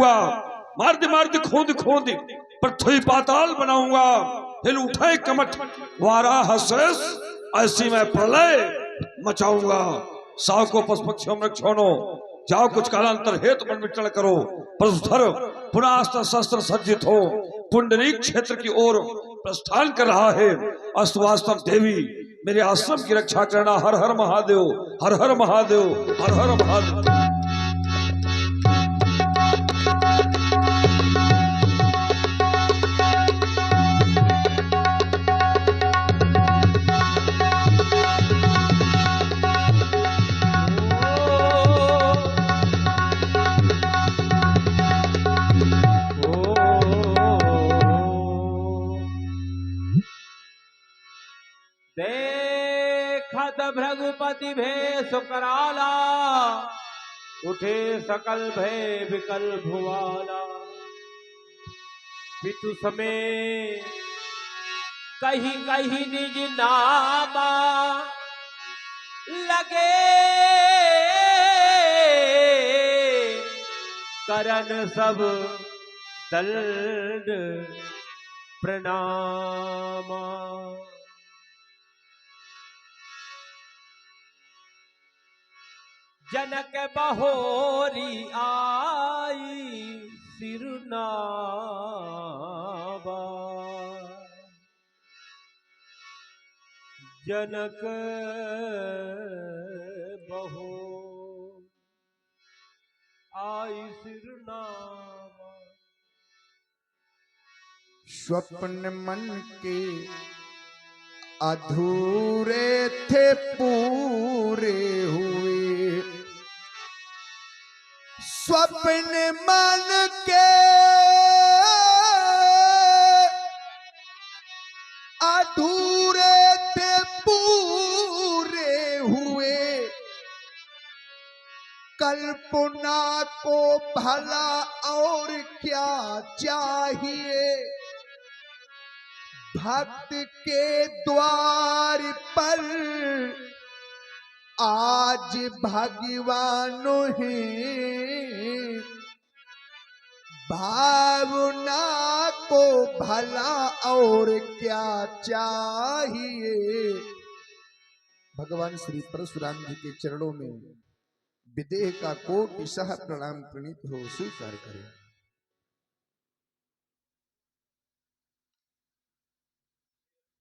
बनाऊंगा, मार दे खोद खोद पृथ्वी पाताल बनाऊंगा, हिल उठे कमठ वाराह शेष, ऐसी मैं प्रलय मचाऊंगा। साव को पशुपक्षियों में छोड़ो, जाओ कुछ कालांतर हेतु मन विचरण करो, परशुधर पुनः अस्त्र शस्त्र सज्जित हो, पुंडरीक क्षेत्र की ओर प्रस्थान कर रहा है। अस्तवास्तव देवी मेरे आश्रम की रक्षा करना। हर हर महादेव, हर हर महादेव, हर हर महादेव। देखत भृगुपति भेष कराला, उठे सकल भय विकल भुवाला। पितु समय कहीं कहीं निज नामा, लगे करन सब दंड प्रणामा। जनक बहोरी आई सिरनावा, जनक बहो आई सिरनावा। स्वप्न मन के अधूरे थे पूरे हुए, स्वप्न मन के अधूरे थे पूरे हुए, कल्पना को भला और क्या चाहिए। भक्त के द्वार पर आज भगवान है, भावना को भला और क्या चाहिए। भगवान श्री परशुराम जी के चरणों में विदेह का कोटिशः प्रणाम प्रणीत हो स्वीकार करें।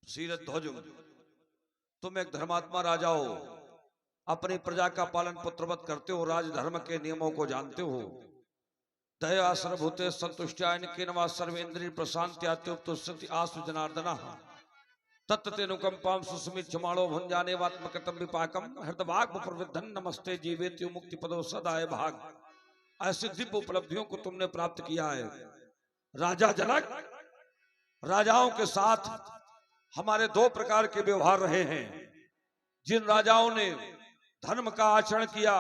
सीरत ध्वज, तुम एक धर्मात्मा राजा हो, अपनी प्रजा का पालन पुत्रवत करते हो, राजधर्म के नियमों को जानते हो। दया सर्वभूते संतुष्टाय निकेनवा सर्वेन्द्रिय प्रशांत्यात्युपतुष्यति आसु जनार्दना तत्तेनुकंपां सुस्मित चमाणो भुंजाने वात्मकतम विपाकम हृदभाग प्रवृद्धन नमस्ते जीवेत्यु मुक्ति पदो सदाय भाग। ऐसी दिव्य उपलब्धियों को तुमने प्राप्त किया है। राजा जनक, राजाओं के साथ हमारे दो प्रकार के व्यवहार रहे हैं। जिन राजाओं ने धर्म का आचरण किया,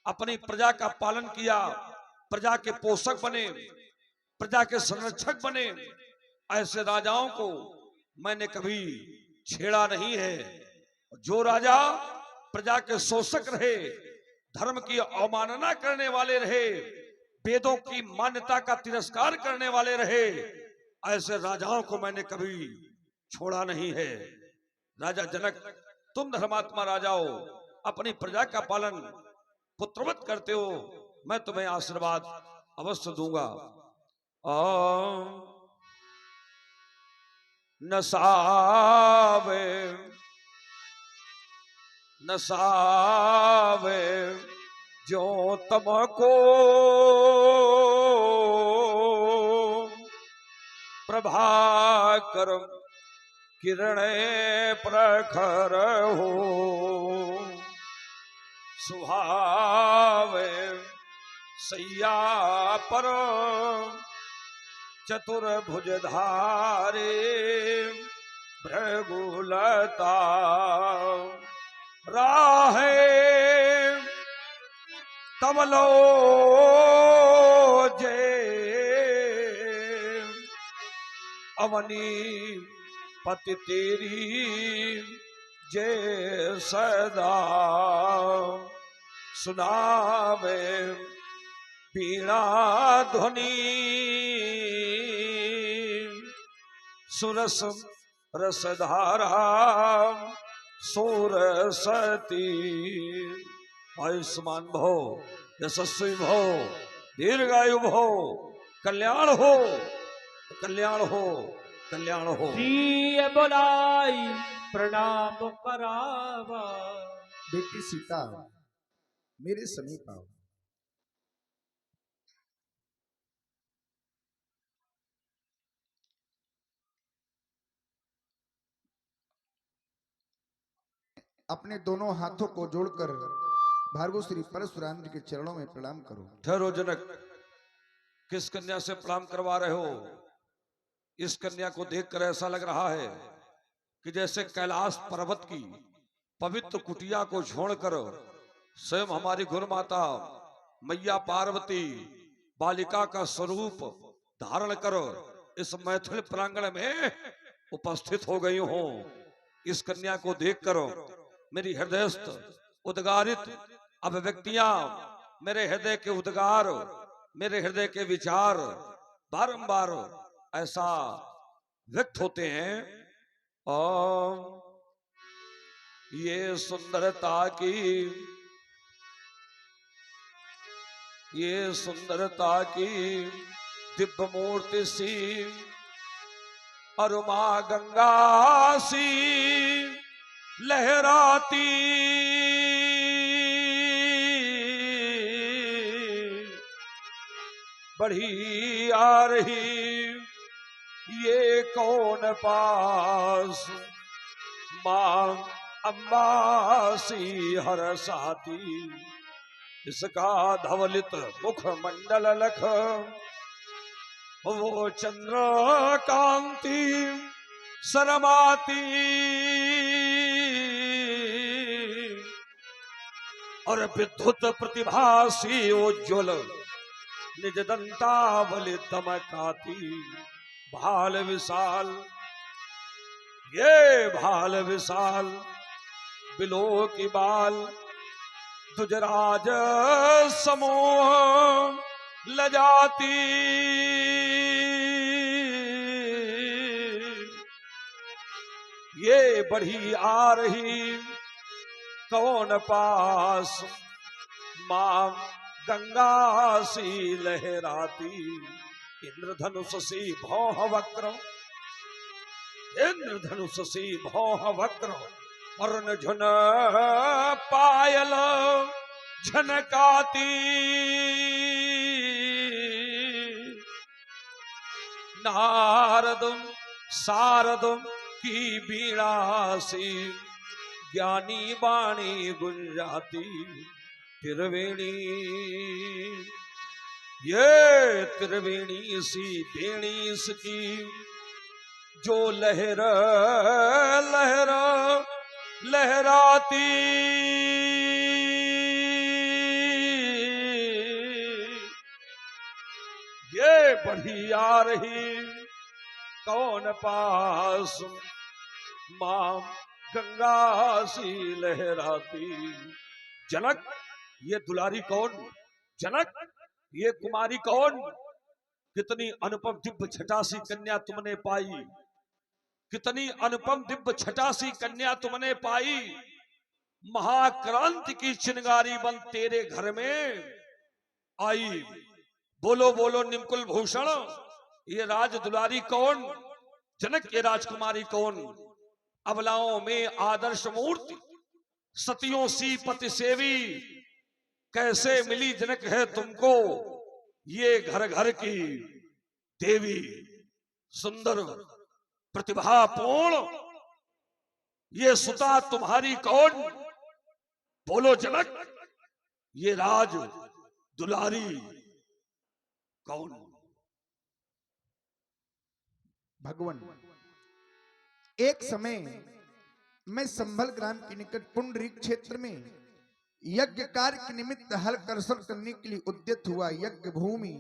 अपनी प्रजा का पालन किया, प्रजा के पोषक बने, प्रजा के संरक्षक बने, ऐसे राजाओं को मैंने कभी छेड़ा नहीं है। जो राजा प्रजा के शोषक रहे, धर्म की अवमानना करने वाले रहे, वेदों की मान्यता का तिरस्कार करने वाले रहे, ऐसे राजाओं को मैंने कभी छोड़ा नहीं है। राजा जनक, तुम धर्मात्मा राजा हो, अपनी प्रजा का पालन पुत्रवत करते हो, मैं तुम्हें आशीर्वाद अवश्य दूंगा। नसावे नसावे जो तमको प्रभाकर किरणे प्रखर हो, सुहावे सैया पर चतुर्भुजधारे भृगुलता राहे तमलो जे अवनी पति तेरी जय सदा सुनावे पीड़ा ध्वनि सुरस रसधारा सोरसती। आयुष्मान भव, यशस्वी भव, दीर्घायु भव, कल्याण हो, कल्याण हो, कल्याण हो। सिय बोलाई प्रणाम करावा। बेटी सीता मेरे समीप आओ। अपने दोनों हाथों को जोड़कर भार्गव श्री परशुराम जी के चरणों में प्रणाम करो। ठहरो जनक, किस कन्या से प्रणाम करवा रहे हो? इस कन्या को देखकर ऐसा लग रहा है कि जैसे कैलाश पर्वत की पवित्र कुटिया को छोड़कर स्वयं हमारी गुरुमाता मैया पार्वती बालिका का स्वरूप धारण कर इस मैथिल प्रांगण में उपस्थित हो गई हूं। इस कन्या को देखकर मेरी हृदयस्थ उद्गारित अभिव्यक्तियां, मेरे हृदय के उद्गार, मेरे हृदय के विचार बारंबार ऐसा व्यक्त होते हैं। और ये सुंदरता की, ये सुंदरता की दिव्य मूर्ति सी और मां गंगा सी लहराती बढ़ी आ रही। ये कौन पास मां अम्बा सी हरसाती। इसका धवलित मुख मंडल लख वो चंद्र कांति शरमाती और विद्युत प्रतिभासी उज्ज्वल निज दंतावली दमकाती। भाल विशाल, ये भाल विशाल बिलो की बाल दुजराज समूह लजाती। ये बढ़ी आ रही कौन पास मां गंगा सी लहराती। इंद्रधनुष सी भौह वक्र, इंद्रधनुष सी भौह वक्र वर्ण झुन पायल झनकाती। नारद सारद की बीणा सी ज्ञानी बाणी गुंजाती। त्रिवेणी, ये त्रिवेणी सी बेणी इसकी जो लहर लहर लहराती। ये बढ़ी आ रही कौन पास मां गंगा सी लहराती। जनक, ये दुलारी कौन? जनक, ये कुमारी कौन? कितनी अनुपम दिव्य छटासी कन्या तुमने पाई, कितनी अनुपम दिव्य छटासी कन्या तुमने पाई। महाक्रांति की चिनगारी बन तेरे घर में आई। बोलो बोलो निमकुल भूषण, ये राज दुलारी कौन? जनक, ये राजकुमारी कौन? अबलाओं में आदर्श मूर्ति सतियों सी पति सेवी कैसे मिली जनक है तुमको ये घर घर की देवी। सुंदर प्रतिभापूर्ण ये सुता तुम्हारी कौन? बोलो जनक, ये राज दुलारी कौन? भगवान, एक समय मैं संभल ग्राम के निकट पुंडरीक क्षेत्र में यज्ञ कार्य के निमित्त हल कर्षण करने के लिए उद्यत हुआ। यज्ञ भूमि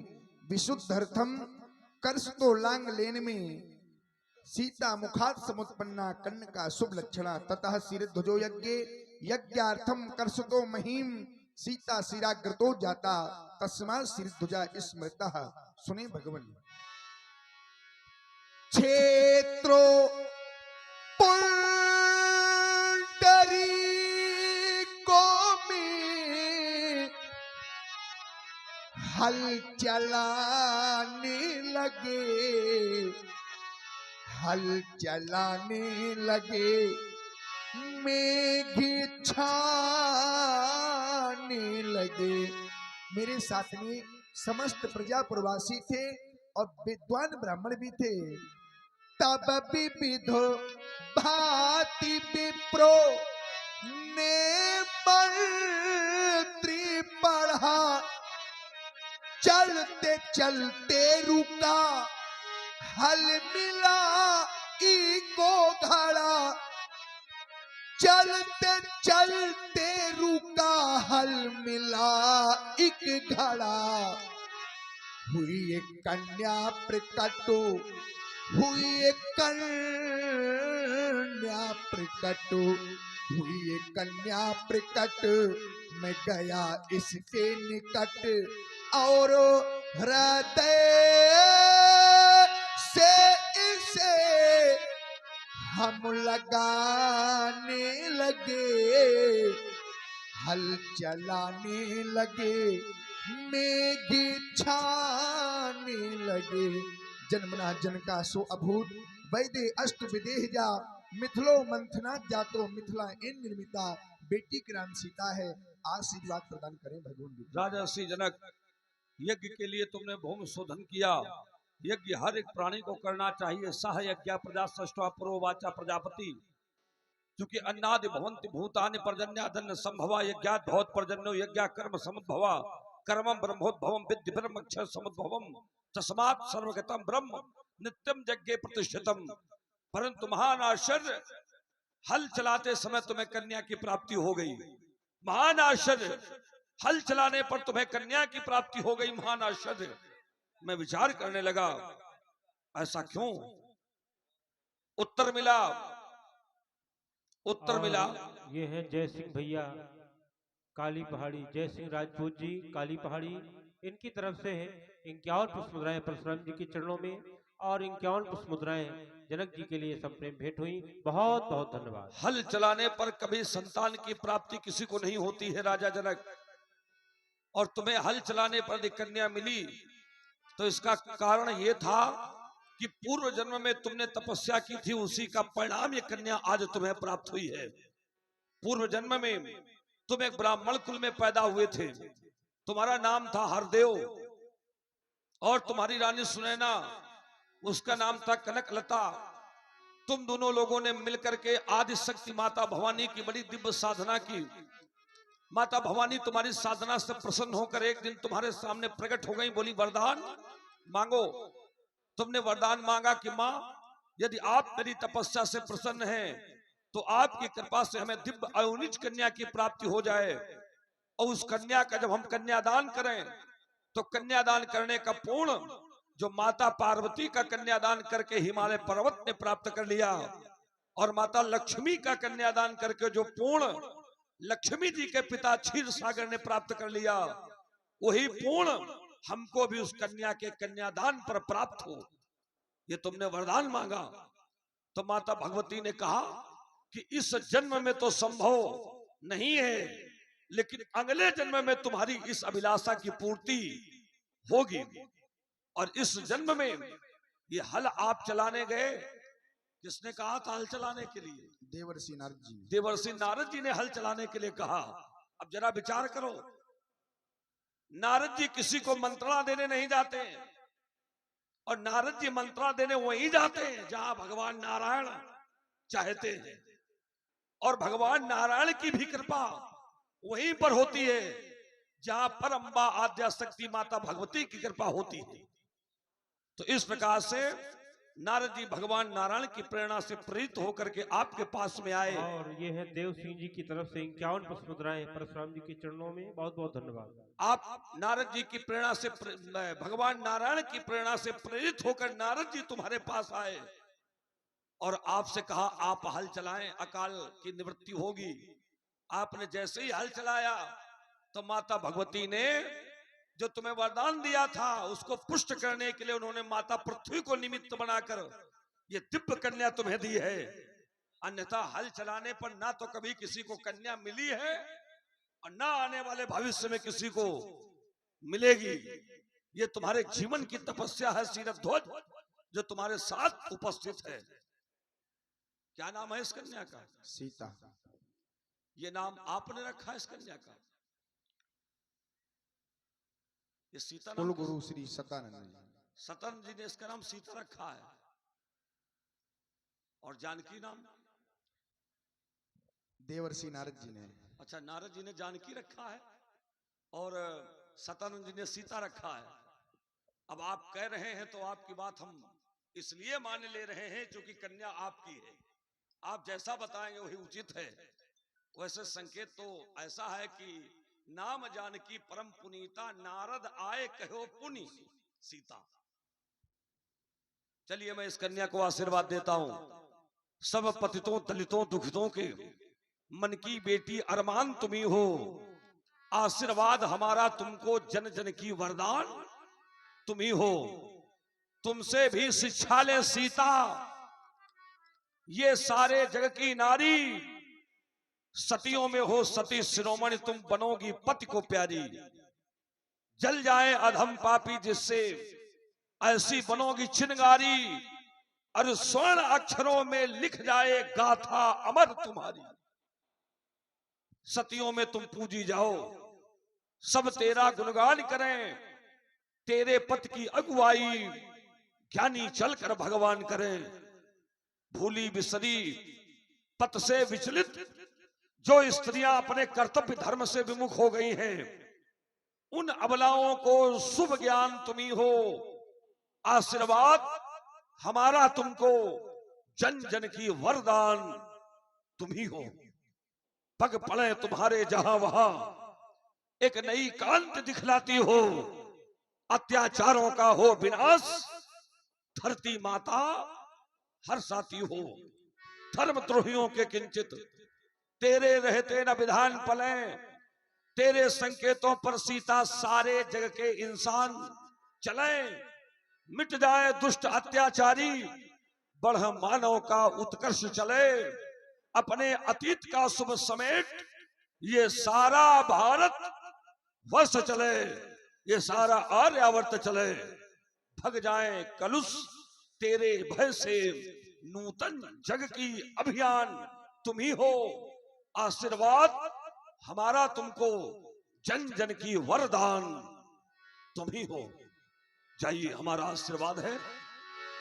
विशुद्धर्थम कर्ष तो लांग लेने में सीता मुखात समुत्पन्ना कन्न का शुभ लक्षणा ततः सिरध्वजो यज्ञ यज्ञार्थम कर्षतो महीम सीता सिरा ग्रतो जाता तस्मा सिर ध्वजा स्मृतः। सुने भगवान, क्षेत्रो पुंडरीको में हल चलाने लगे, हल चलाने लगे, मेघ छाने लगे। मेरे साथ में समस्त प्रजा प्रवासी थे और विद्वान ब्राह्मण भी थे। तब विविधो भांति विप्रो ने मंत्री पढ़ा, चलते चलते रुका, हल मिला इको घड़ा, चलते चलते रुका, हल मिला एक घड़ा। हुई एक कन्या प्रकट, हुई एक कन्या प्रकट, हुई एक कन्या प्रकट, मैं गया इसके निकट और हृदय से इसे हम लगाने लगे, हल चलाने लगे, मेघ छाने लगे। जन्मना जनका सो अभूत, वैदे अष्ट विदेह जा, मिथिलो मंथना जातो मिथिला इन निर्मिता। बेटी की नाम सीता है, आशीर्वाद प्रदान करें भगवान जी। राजर्षि जनक, यज्ञ के लिए तुमने भूमि शोधन किया। यज्ञ हर एक प्राणी को करना चाहिए। सह यज्ञ प्रजा सृष्टवा पुरोवाचा प्रजापति। क्योंकि अन्नादि भवन्ति भूतानि पर्जन्यादन्न संभवा, यज्ञात् भवत् पर्जन्यो यज्ञा कर्म समुद्भवा, कर्मं ब्रह्मोद्भवं विद्धि ब्रह्मक्षर समुद्भवम, तस्मात् सर्वगतम ब्रह्म नित्यम यज्ञे प्रतिष्ठितम। परंतु महान आश्चर्य, हल चलाते समय तुम्हें कन्या की प्राप्ति हो गई। महान आश्चर्य, हल चलाने पर तुम्हें कन्या की प्राप्ति हो गई। महान आश्चर्य। मैं विचार करने लगा, ऐसा क्यों? उत्तर मिला, उत्तर मिला। ये है जय सिंह भैया काली पहाड़ी, जय सिंह राजपूत जी काली पहाड़ी, इनकी तरफ से 51 पुष्प मुद्राएं परशुराम जी के चरणों में और 51 पुष्प मुद्राएं जनक जी के लिए सब प्रेम भेंट हुई। बहुत बहुत धन्यवाद। हल चलाने पर कभी संतान की प्राप्ति किसी को नहीं होती है राजा जनक, और तुम्हें हल चलाने पर यदि कन्या मिली तो इसका कारण यह था कि पूर्व जन्म में तुमने तपस्या की थी, उसी का परिणाम ये कन्या आज तुम्हें प्राप्त हुई है। पूर्व जन्म में तुम एक ब्राह्मण कुल में पैदा हुए थे, तुम्हारा नाम था हरदेव, और तुम्हारी रानी सुनैना, उसका नाम था कनकलता। तुम दोनों लोगों ने मिलकर के आदि शक्ति माता भवानी की बड़ी दिव्य साधना की। माता भवानी तुम्हारी साधना से प्रसन्न होकर एक दिन तुम्हारे सामने प्रकट हो गई, बोली वरदान मांगो। तुमने वरदान मांगा कि मां, यदि आप मेरी तपस्या से प्रसन्न हैं तो आपकी कृपा से हमें दिव्य अयोनिज कन्या की प्राप्ति हो जाए, और उस कन्या का जब हम कन्यादान करें तो कन्यादान करने का पूर्ण जो माता पार्वती का कन्यादान करके हिमालय पर्वत ने प्राप्त कर लिया, और माता लक्ष्मी का कन्यादान करके जो पूर्ण लक्ष्मी जी के पिता क्षीर सागर ने प्राप्त कर लिया, वही पूर्ण हमको भी उस कन्या के कन्यादान पर प्राप्त हो। ये तुमने वरदान मांगा। तो माता भगवती ने कहा कि इस जन्म में तो संभव नहीं है, लेकिन अगले जन्म में तुम्हारी इस अभिलाषा की पूर्ति होगी। और इस जन्म में ये हल आप चलाने गए। किसने कहा था हल चलाने के लिए? देवर्षि नारद जी। देवर्षि नारद जी ने हल चलाने के लिए कहा। अब जरा विचार करो, नारद जी किसी को मंत्रणा देने नहीं जाते, और नारद जी मंत्रणा देने वहीं जाते हैं जहां भगवान नारायण चाहते हैं, और भगवान नारायण की भी कृपा वहीं पर होती है जहां पर अम्बा आद्या शक्ति माता भगवती की कृपा होती है। तो इस प्रकार से नारद जी भगवान नारायण की प्रेरणा से प्रेरित होकर के आपके पास में आए। और ये है देव सिंह जी की तरफ से 51 पुष्प मुद्राएं परशुराम जी के चरणों में। बहुत बहुत धन्यवाद। आप नारद जी की प्रेरणा से, भगवान नारायण की प्रेरणा से प्रेरित होकर नारद जी तुम्हारे पास आए और आपसे कहा आप हल चलाएं, अकाल की निवृत्ति होगी। आपने जैसे ही हल चलाया तो माता भगवती ने जो तुम्हें वरदान दिया था उसको पुष्ट करने के लिए उन्होंने माता पृथ्वी को निमित्त बनाकर ये दिव्य कन्या तुम्हें दी है। अन्यथा हल चलाने पर ना तो कभी किसी को कन्या मिली है और ना आने वाले भविष्य में किसी को मिलेगी। ये तुम्हारे जीवन की तपस्या है शीरध्वज, जो तुम्हारे साथ उपस्थित है। क्या नाम है इस कन्या का? सीता। ये नाम आपने रखा है इस कन्या का? ये सीता कुल नाम गुरु श्री सतानंद जी। सतानंद जी ने इसका नाम सीता रखा है। और जानकी नाम? देवर्षि नारद जी ने। अच्छा, नारद जी ने जानकी रखा है और सतानंद जी ने सीता रखा है। अब आप कह रहे हैं तो आपकी बात हम इसलिए मान ले रहे हैं क्योंकि कन्या आपकी है। आप जैसा बताएंगे वही उचित है। वैसे संकेत तो ऐसा है कि नाम जानकी परम पुनीता, नारद आए कहो पुनि सीता। चलिए मैं इस कन्या को आशीर्वाद देता हूं। सब पतितों दलितों दुखितों के मन की बेटी अरमान तुम्ही हो। आशीर्वाद हमारा तुमको, जन जन की वरदान तुम्ही हो। तुमसे भी शिक्षा ले सीता, ये सारे जग की नारी। सतियों में हो सती शिरोमणि, तुम बनोगी पति को प्यारी। जल जाए अधम पापी जिससे, ऐसी बनोगी चिनगारी। और स्वर्ण अक्षरों में लिख जाए गाथा अमर तुम्हारी। सतियों में तुम पूजी जाओ, सब तेरा गुणगान करें। तेरे पति की अगुवाई ज्ञानी चलकर भगवान करें। भूली बिसरी पत से विचलित जो स्त्रियां अपने कर्तव्य धर्म से विमुख हो गई हैं, उन अबलाओं को शुभ ज्ञान तुम्ही हो। आशीर्वाद हमारा तुमको, जन जन की वरदान तुम्ही हो। पग पड़े तुम्हारे जहां वहां, एक नई कांति दिखलाती हो। अत्याचारों का हो विनाश, धरती माता हर्षाती हो। धर्मद्रोहियों के किंचित तेरे रहते न विधान पले। तेरे संकेतों पर सीता सारे जग के इंसान चले। मिट जाए दुष्ट अत्याचारी, बढ़ मानव का उत्कर्ष चले। अपने अतीत का शुभ समेट ये सारा भारत वर्ष चले। ये सारा आर्यावर्त चले। भग जाए कलुष तेरे भय से, नूतन जग की अभियान तुम ही हो। आशीर्वाद हमारा तुमको, जन जन की वरदान तुम ही हो। जाइए, हमारा आशीर्वाद है।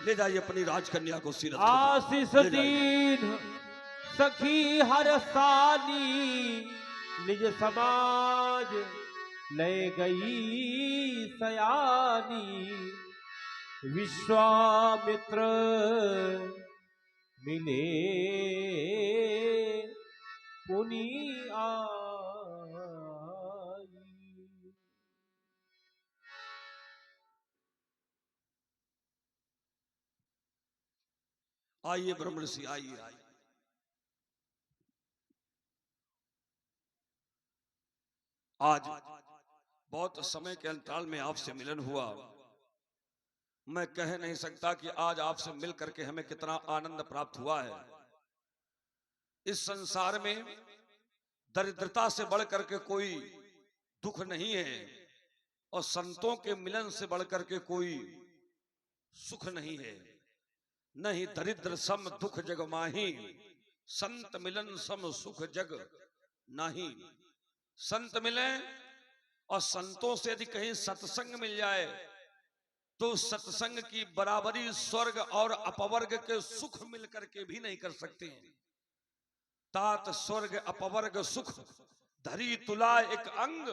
ले जाइए अपनी राजकन्या को सिर। आशीष दीन सखी हर सानी, निज समाज ले गई सयानी। विश्वामित्र मिले पुनि आई। आइए ब्रह्मर्षि, आइए आइए। आज बहुत समय के अंतराल में आपसे मिलन हुआ। मैं कह नहीं सकता कि आज आपसे मिल करके हमें कितना आनंद प्राप्त हुआ है। इस संसार में दरिद्रता से बढ़ करके कोई दुख नहीं है और संतों के मिलन से बढ़ करके कोई सुख नहीं है। नहीं दरिद्र सम दुख जग माही, संत मिलन सम सुख जग नहीं। संत मिले और संतों से यदि कहीं सत्संग मिल जाए तो सत्संग की बराबरी स्वर्ग और अपवर्ग के सुख मिल करके भी नहीं कर सकते हैं। तात स्वर्ग अपवर्ग सुख धरी तुला एक अंग,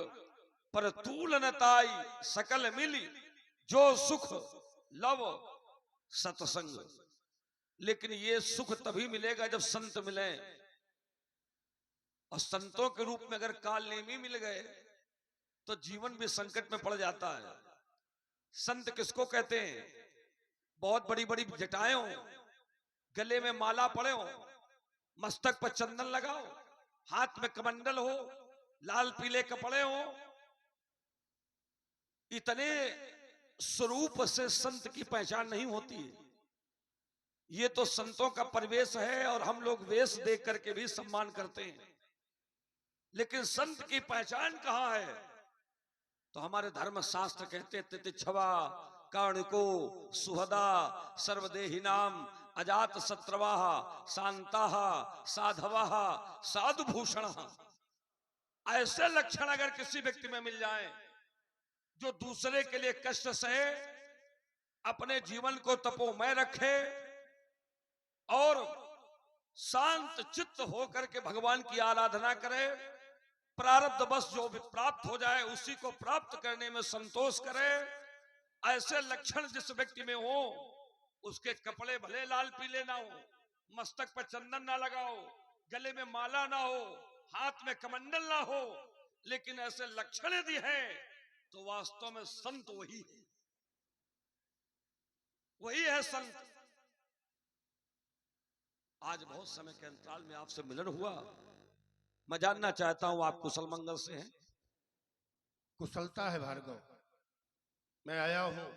पर तूल न ताई सकल मिली जो सुख लव सत्संग। लेकिन ये सुख तभी मिलेगा जब संत मिले। और संतों के रूप में अगर कालनेमी मिल गए तो जीवन भी संकट में पड़ जाता है। संत किसको कहते हैं? बहुत बड़ी बड़ी जटाएं हो, गले में माला पड़े हो, मस्तक पर चंदन लगाओ, हाथ में कमंडल हो, लाल पीले कपड़े हो, इतने स्वरूप से संत की पहचान नहीं होती है। ये तो संतों का परिवेश है और हम लोग वेश देख करके भी सम्मान करते हैं, लेकिन संत की पहचान कहां है? तो हमारे धर्म शास्त्र कहते तितिक्षवा कर्णिको सुहदा सर्वदेही नाम अजात शत्रवाह शांताः साधवाः साधुभूषण। ऐसे लक्षण अगर किसी व्यक्ति में मिल जाए जो दूसरे के लिए कष्ट सहे, अपने जीवन को तपोमय रखे और शांत चित्त होकर के भगवान की आराधना करे, प्रारब्ध बस जो भी प्राप्त हो जाए उसी को प्राप्त करने में संतोष करे, ऐसे लक्षण जिस व्यक्ति में हो, उसके कपड़े भले लाल पीले ना हो, मस्तक पर चंदन ना लगाओ, गले में माला ना हो, हाथ में कमंडल ना हो, लेकिन ऐसे लक्षण यदि हैं तो वास्तव में संत वही है, वही है संत। आज बहुत समय के अंतराल में आपसे मिलन हुआ, मैं जानना चाहता हूं आप कुशल मंगल से हैं? कुशलता है भार्गव। मैं आया हूँ,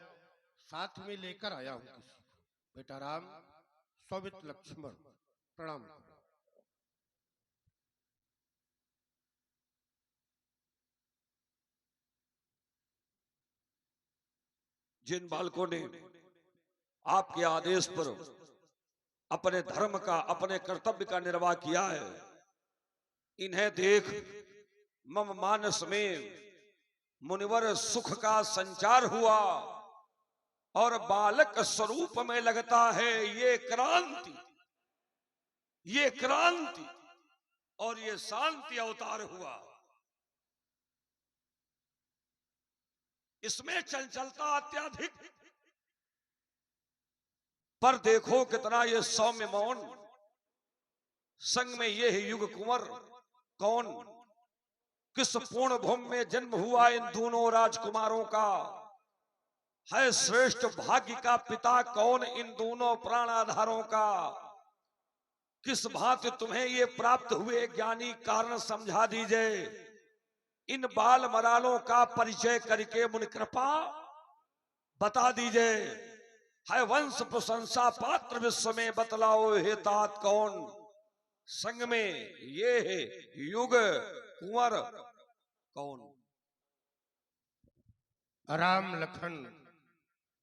साथ में लेकर आया हूँ किसी को। बेटा राम, सौमित लक्ष्मण, प्रणाम। जिन बालकों ने आपके आदेश पर अपने धर्म का, अपने कर्तव्य का निर्वाह किया है, इन्हें देख मम मानस में मुनिवर सुख का संचार हुआ और बालक स्वरूप में लगता है ये क्रांति, ये क्रांति और ये शांति अवतार हुआ। इसमें चंचलता अत्यधिक, पर देखो कितना ये सौम्य मौन, संग में ये युग कुंवर कौन, किस पूर्ण भूमि में जन्म हुआ इन दोनों राजकुमारों का, है श्रेष्ठ भाग्य का पिता कौन इन दोनों प्राण आधारों का, किस भांति तुम्हें ये प्राप्त हुए ज्ञानी कारण समझा दीजिए, इन बाल मरालों का परिचय करके मुनि कृपा बता दीजिए, है वंश प्रशंसा पात्र विश्व में बतलाओ हे तात कौन, संग में ये है युग कुंवर कौन। राम लखन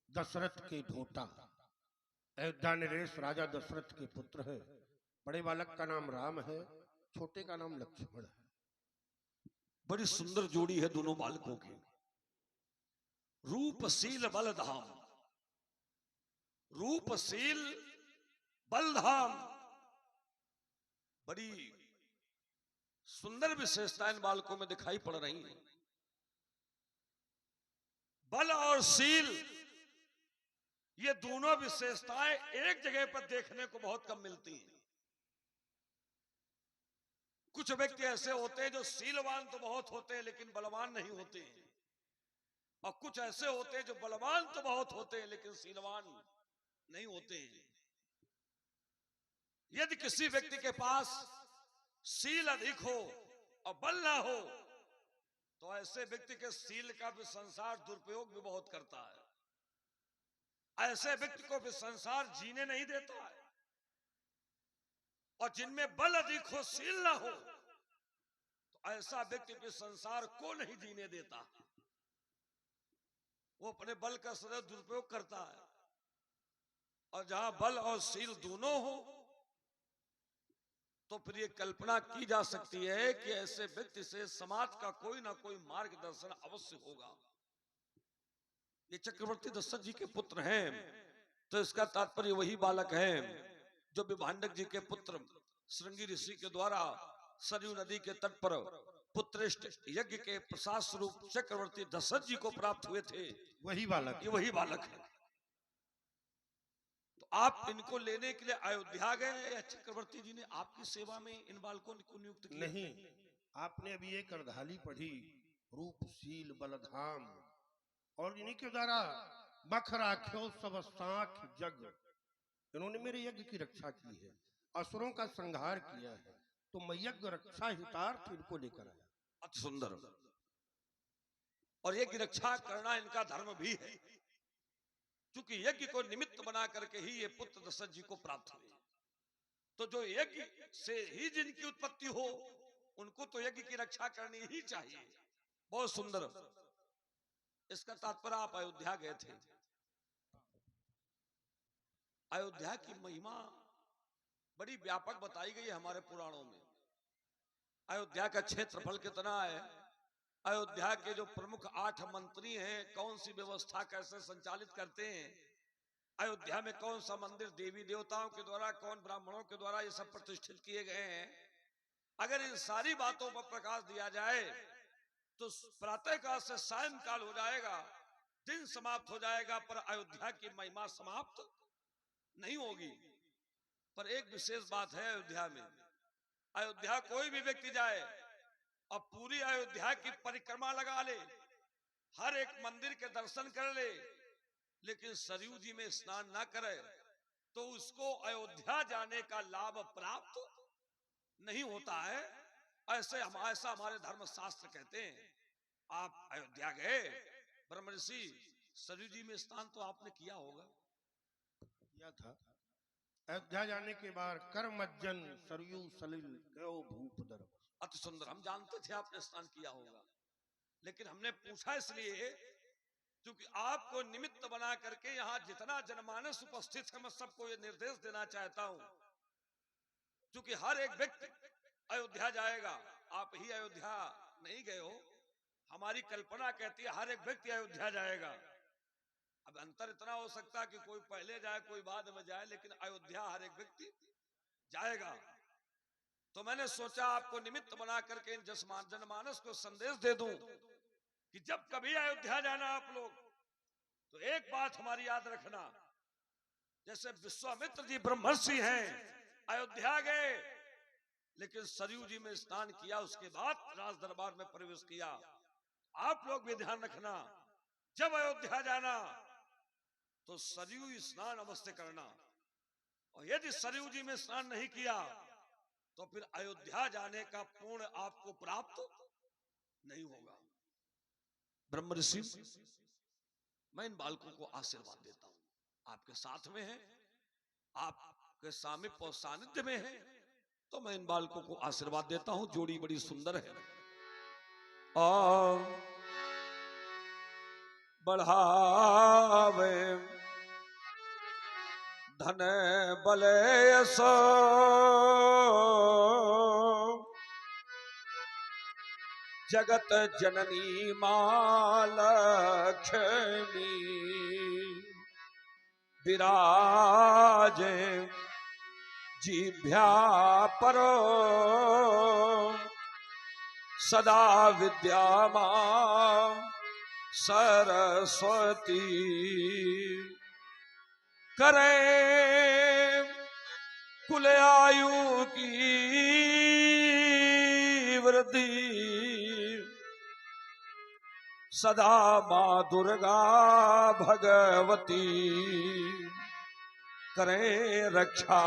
दशरथ के ढोटा, अयोध्या नरेश राजा दशरथ के पुत्र है। बड़े बालक का नाम राम है, छोटे का नाम लक्ष्मण है। बड़ी सुंदर जोड़ी है दोनों बालकों की, रूपशील बलधाम, रूपशील बलधाम, बड़ी सुंदर विशेषताएं इन बालकों में दिखाई पड़ रही हैं। बल और शील, ये दोनों विशेषताएं एक जगह पर देखने को बहुत कम मिलती हैं। कुछ व्यक्ति ऐसे होते हैं जो शीलवान तो बहुत होते हैं लेकिन बलवान नहीं होते हैं, और कुछ ऐसे होते हैं जो बलवान तो बहुत होते हैं लेकिन शीलवान नहीं होते हैं। यदि किसी व्यक्ति के पास शील अधिक हो और बल ना हो तो ऐसे व्यक्ति के शील का भी संसार दुरुपयोग भी बहुत करता है। ऐसे व्यक्ति को भी संसार जीने नहीं देता है, और जिनमें बल अधिक हो शील ना हो तो ऐसा व्यक्ति भी संसार को नहीं जीने देता, वो अपने बल का सदैव दुरुपयोग करता है। और जहां बल और शील दोनों हो तो फिर ये कल्पना की जा सकती है कि ऐसे व्यक्ति से समाज का कोई ना कोई मार्गदर्शन अवश्य होगा। ये चक्रवर्ती दशरथ जी के पुत्र हैं, तो इसका तात्पर्य वही बालक हैं जो विभांडक जी के पुत्र श्रृंगी ऋषि के द्वारा सरयू नदी के तट पर पुत्रेष्ट यज्ञ के प्रसाद स्वरूप चक्रवर्ती दशरथ जी को प्राप्त हुए थे। वही बालक, ये वही बालक है। तो आप इनको लेने के लिए अयोध्या गए या चक्रवर्ती जी ने आपकी सेवा में इन बालकों को नियुक्त किया? नहीं, आपने अभी एक अर्धाली पढ़ी, रूपशील बलधाम, और इन्हीं के द्वारा बख राख्यो सब सांख जग, इन्होंने मेरे यज्ञ की रक्षा की है, असुरों का संहार किया है, तो मैं यज्ञ रक्षा हितार्थ इनको लेकर आया। अति सुंदर। और यज्ञ की रक्षा करना इनका धर्म भी है, क्योंकि यज्ञ को निमित्त बना करके ही ये पुत्र दशरथ जी को प्राप्त हुए। तो जो यज्ञ से ही जिनकी उत्पत्ति हो, उनको तो यज्ञ की रक्षा करनी ही चाहिए। बहुत सुंदर। इसका तात्पर्य आप अयोध्या गए थे। अयोध्या की महिमा बड़ी व्यापक बताई गई है हमारे पुराणों में। अयोध्या का क्षेत्रफल कितना है, अयोध्या के जो प्रमुख 8 मंत्री हैं, कौन सी व्यवस्था कैसे संचालित करते हैं, अयोध्या में कौन सा मंदिर देवी देवताओं के द्वारा, कौन ब्राह्मणों के द्वारा ये सब प्रतिष्ठित किए गए हैं। अगर इन सारी बातों पर प्रकाश दिया जाए तो प्रातः काल से सायंकाल हो जाएगा, दिन समाप्त हो जाएगा, पर अयोध्या की महिमा समाप्त नहीं होगी। पर एक विशेष बात है अयोध्या में, अयोध्या कोई भी व्यक्ति जाए और पूरी अयोध्या की परिक्रमा लगा ले, हर एक मंदिर के दर्शन कर ले, लेकिन सरयू जी में स्नान ना करे तो उसको अयोध्या जाने का लाभ प्राप्त नहीं होता है। ऐसा हमारे धर्म शास्त्र कहते हैं। आप अयोध्या गए, ब्रह्म ऋषि, सरयू जी में स्नान तो आपने किया होगा। किया था। अयोध्या जाने के बाद कर्मज्जन सरयू सलिल गयो भूपदर। अति सुंदर। हम जानते थे आपने स्नान किया होगा, लेकिन हमने पूछा इसलिए क्योंकि आपको निमित्त बना करके यहाँ जितना जनमानस उपस्थित है, मैं सबको ये निर्देश देना चाहता हूं, क्योंकि हर एक व्यक्ति अयोध्या जाएगा। आप ही अयोध्या नहीं गए हो, हमारी कल्पना कहती है हर एक व्यक्ति अयोध्या जाएगा। अब अंतर इतना हो सकता है कि कोई पहले जाए कोई बाद में जाए, लेकिन अयोध्या हर एक व्यक्ति जाएगा। तो मैंने सोचा आपको निमित्त बना करके इन जनमानस को संदेश दे दूं कि जब कभी अयोध्या जाना आप लोग, तो एक बात हमारी याद रखना, जैसे विश्वामित्र जी ब्रह्मर्षि हैं, अयोध्या गए, लेकिन सरयू जी में स्नान किया, उसके बाद राज दरबार में प्रवेश किया। आप लोग भी ध्यान रखना, जब अयोध्या जाना तो सरयू स्नान अवश्य करना, और यदि सरयू जी में स्नान नहीं किया तो फिर अयोध्या जाने का पुण्य आपको प्राप्त नहीं होगा। ब्रह्म ऋषि, मैं इन बालकों को आशीर्वाद देता हूं, आपके साथ में है, आपके सामीप्य और सानिध्य में है, तो मैं इन बालकों को आशीर्वाद देता हूं। जोड़ी बड़ी सुंदर है। और बढ़ावे धन बल यश, जगत जननी मां लक्ष्मी, विराजे जिभ्या पर सदा विद्यामां सरस्वती, करे कुल आयु की वृद्धि, सदा मां दुर्गा भगवती, करें रक्षा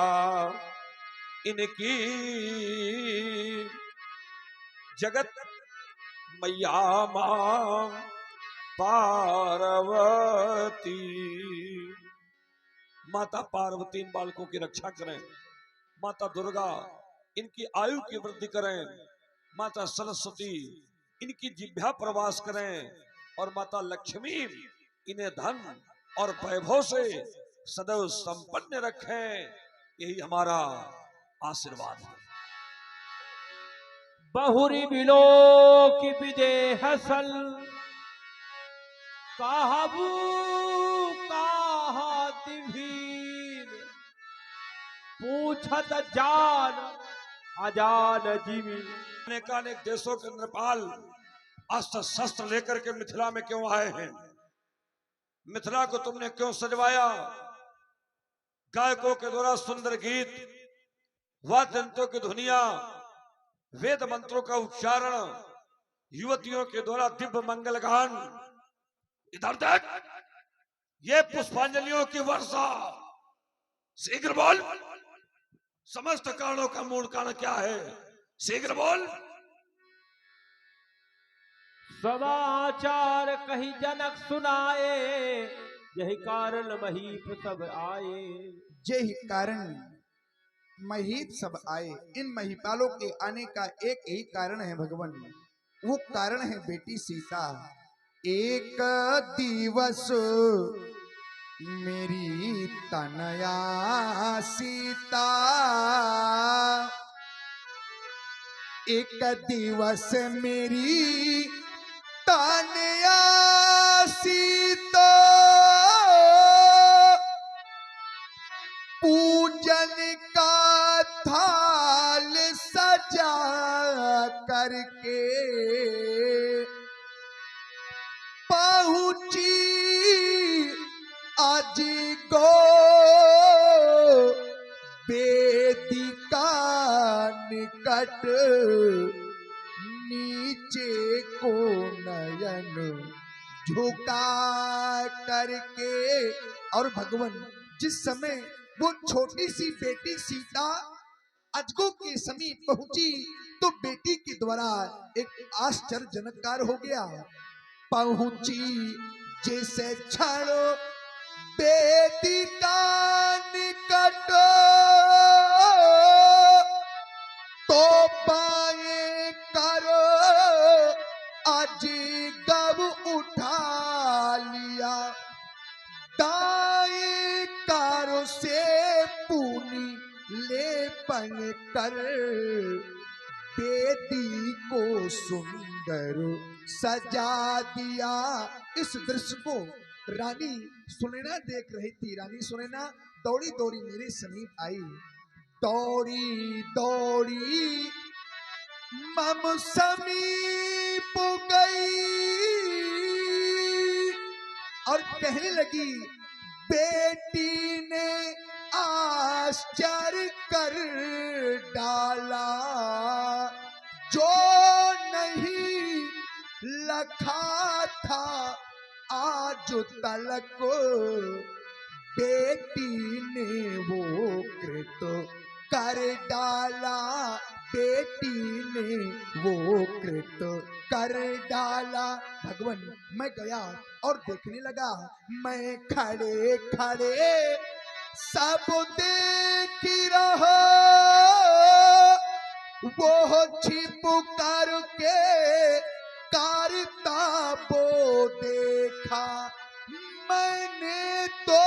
इनकी, जगत मैया मां पार्वती। माता पार्वती इन बालकों की रक्षा करें, माता दुर्गा इनकी आयु की वृद्धि करें, माता सरस्वती इनकी जिह्वा प्रवास करें, और माता लक्ष्मी इन्हें धन और वैभव से सदैव संपन्न रखें। यही हमारा आशीर्वाद है। बहुरी बिलो की विदेह सल, काहबू काहत भीर, पूछत जान अजान जीवी। अनेकानेक देशों के नेपाल अस्त्र शस्त्र लेकर के मिथिला में क्यों आए हैं? मिथिला को तुमने क्यों सजवाया? गायकों के द्वारा सुंदर गीत, वाद्य यंत्रों की धुनिया, वेद मंत्रों का उच्चारण, युवतियों के द्वारा दिव्य मंगल गान, इधर देख, ये पुष्पांजलियों की वर्षा। शीघ्र बोल, समस्त कारणों का मूल कारण क्या है? शीघ्र बोल। समाचार कही जनक सुनाए, यही कारण महीप सब आए। यही कारण महीप सब आए। इन महीपालों के आने का एक ही कारण है भगवान, वो कारण है बेटी सीता। एक दिवस मेरी तनया सीता, एक दिवस मेरी तनया सीता, पूजन का थाल सजा करके पहुंची आज गो वेदिका निकट, नीचे को नयन झुका करके। और भगवान जिस समय वो छोटी सी बेटी सीता अजगो के समीप पहुंची तो बेटी के द्वारा एक आश्चर्यजनक कार्य हो गया। पहुंची जैसे क्षण वेदिका निकट, तो पाए करो आज गब उठा लिया, दाएं कारों से पूनी लेपन कर बेटी को सुंदर सजा दिया। इस दृश्य को रानी सुनैना देख रही थी। रानी सुनैना दौड़ी दौड़ी मेरे समीप आई, दौड़ी दौड़ी मम समीप गई और कहने लगी, बेटी ने आश्चर्य कर डाला, जो नहीं लखा था आज तलक, बेटी ने वो कृत कर डाला, बेटी ने वो कृत कर डाला। भगवान मैं गया और देखने लगा, मैं खड़े खड़े सब देख रहा, वो छिप करके कारता वो देखा, मैंने तो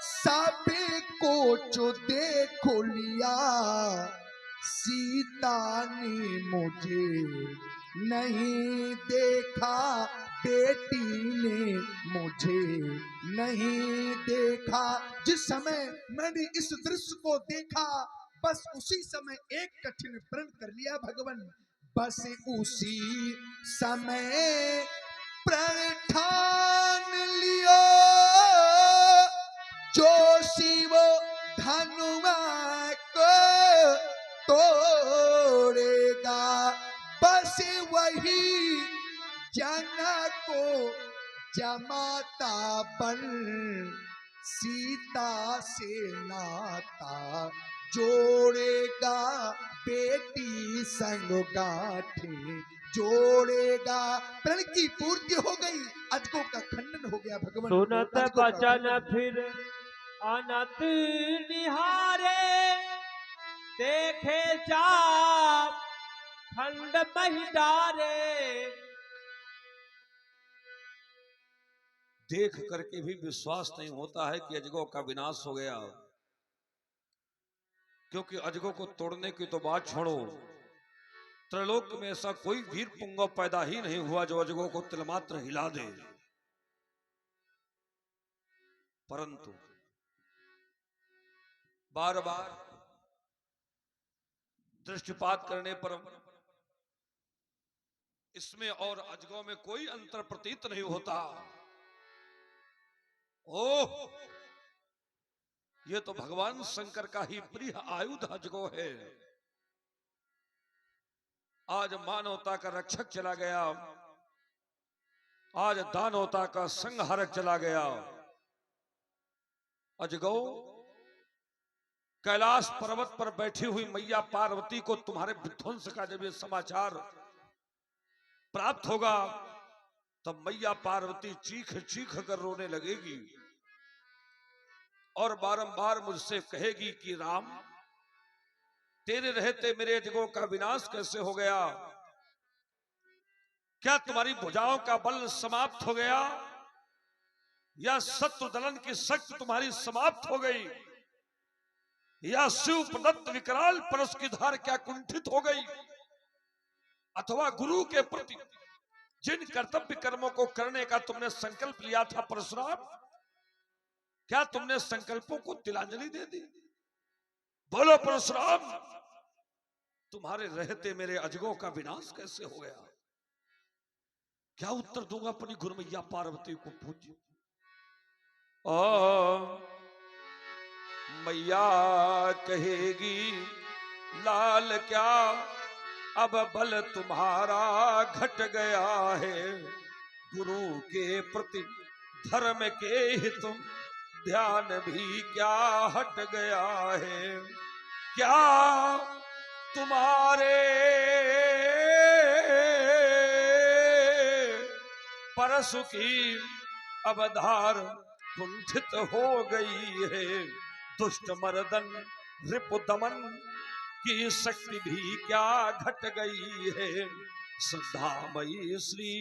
सभी को जो देख लिया, सीता ने मुझे नहीं देखा, बेटी ने मुझे नहीं देखा। जिस समय मैंने इस दृश्य को देखा, बस उसी समय एक कठिन प्रण कर लिया भगवान, बस उसी समय प्रण ठान लिया, जो शिव धनुआ को तोड़ेगा, बस वही जना को जमाता बन, सीता से नाता जोड़ेगा, बेटी संग गांठे जोड़ेगा। प्रण की पूर्ति हो गई, अजगो का खंडन हो गया भगवान। सुनत बचन फिर अनत निहारे, देखे चाप खंड मही डारे। देख करके भी विश्वास नहीं होता है कि अजगो का विनाश हो गया, क्योंकि अजगो को तोड़ने की तो बात छोड़ो, त्रैलोक में ऐसा कोई वीर पुंगव पैदा ही नहीं हुआ जो अजगो को तिलमात्र हिला दे। परंतु बार बार दृष्टिपात करने पर इसमें और अजगो में कोई अंतर प्रतीत नहीं होता। ओह, ये तो भगवान शंकर का ही प्रिय आयुध अजगो है। आज मानवता का रक्षक चला गया, आज दानवता का संहारक चला गया। अजगो, कैलाश पर्वत पर बैठी हुई मैया पार्वती को तुम्हारे विध्वंस का जब ये समाचार प्राप्त होगा तब मैया पार्वती चीख चीख कर रोने लगेगी और बारंबार मुझसे कहेगी कि राम, तेरे रहते मेरे अजगों का विनाश कैसे हो गया? क्या तुम्हारी भुजाओं का बल समाप्त हो गया या शत्रु दलन की शक्ति तुम्हारी समाप्त हो गई या शिव प्रदत्त विकराल परश की धार क्या कुंठित हो गई अथवा गुरु के प्रति जिन कर्तव्य कर्मों को करने का तुमने संकल्प लिया था परशुराम, क्या तुमने संकल्पों को तिलांजलि दे दी? बोलो परशुराम, तुम्हारे रहते मेरे अजगों का विनाश कैसे हो गया? क्या उत्तर दूंगा अपनी गुरुमैया पार्वती को? पूज्य मैया कहेगी, लाल क्या अब बल तुम्हारा घट गया है, गुरु के प्रति धर्म के हित ध्यान भी क्या हट गया है? क्या तुम्हारे परशु की अवधार कुंठित हो गई है, दुष्ट मर्दन रिपु दमन की शक्ति भी क्या घट गई है? श्रद्धामयी श्री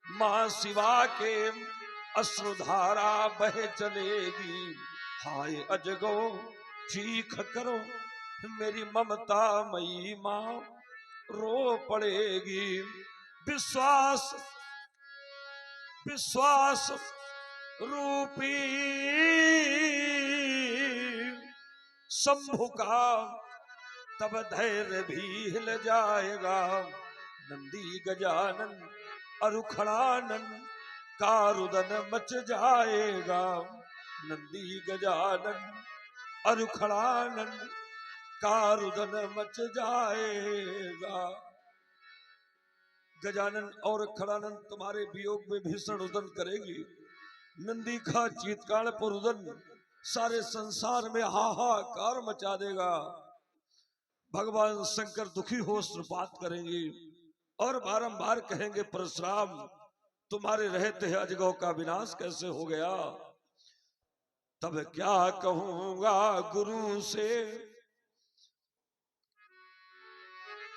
मां शिवा के अश्रुधारा बह चलेगी, हाय अजगो चीख करो मेरी ममता मई मां रो पड़ेगी। विश्वास विश्वास रूपी शंभु का तब धैर्य भी हिल जाएगा, नंदी गजानन अरुखड़ानन का रुदन मच जाएगा, नंदी गजानन अरुखड़ानन का रुदन मच जाएगा। गजानन और खड़ानन तुम्हारे वियोग में भीषण रुदन करेगी, नंदी का चीतकार पर रुदन सारे संसार में हाहाकार मचा देगा। भगवान शंकर दुखी हो श्रुपात करेंगे और बारंबार कहेंगे, परशुराम तुम्हारे रहते अजगों का विनाश कैसे हो गया? तब क्या कहूंगा गुरु से,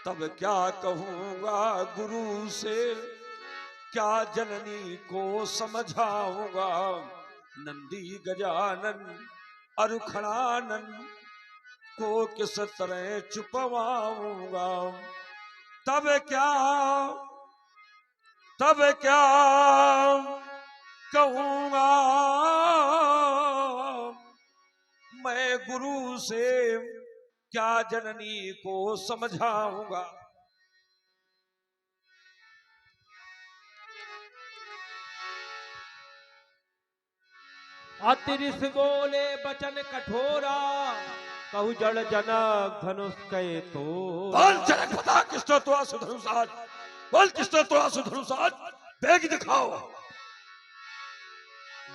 तब क्या कहूंगा गुरु से, क्या जननी को समझाऊंगा, नंदी गजानन अरुखड़ानन को किस तरह चुपवाऊंगा? तब क्या कहूंगा मैं गुरु से, क्या जननी को समझाऊंगा? अतिरिस बोले बचन कठोरा, कहु जड़ जनक धनुष कहे तो। बोल जनक बता किसने तो आंसू धनुषाज, बोल किसने तो आंसू धनुषाज, बेग दिखाओ।